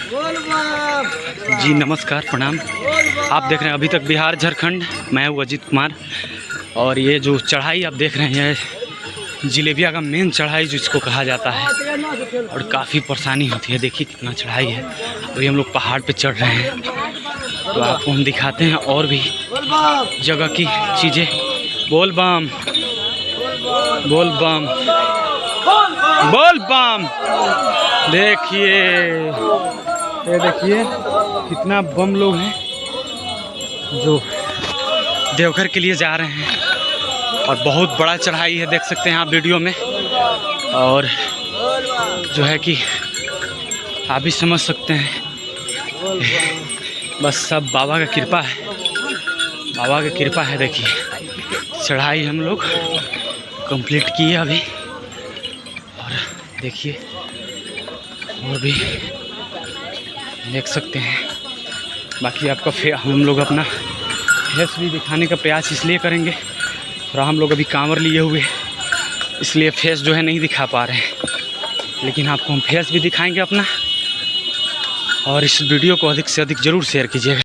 जी नमस्कार, प्रणाम। आप देख रहे हैं अभी तक बिहार झारखंड, मैं हूँ अजीत कुमार। और ये जो चढ़ाई आप देख रहे हैं जिलेबिया का मेन चढ़ाई जिसको कहा जाता है, और काफ़ी परेशानी होती है। देखिए कितना चढ़ाई है। अभी हम लोग पहाड़ पे चढ़ रहे हैं, तो आपको हम दिखाते हैं और भी जगह की चीज़ें। बोल बम बोल बम बोल बम। देखिए ये देखिए कितना बम लोग हैं जो देवघर के लिए जा रहे हैं, और बहुत बड़ा चढ़ाई है, देख सकते हैं आप वीडियो में। और जो है कि आप भी समझ सकते हैं, बस सब बाबा का कृपा है, बाबा की कृपा है। देखिए चढ़ाई हम लोग कंप्लीट किए अभी, और देखिए और भी देख सकते हैं। बाकी आपका हम लोग अपना फेस भी दिखाने का प्रयास इसलिए करेंगे, थोड़ा हम लोग अभी कांवर लिए हुए, इसलिए फेस जो है नहीं दिखा पा रहे हैं, लेकिन आपको हम फेस भी दिखाएंगे अपना। और इस वीडियो को अधिक से अधिक ज़रूर शेयर कीजिएगा।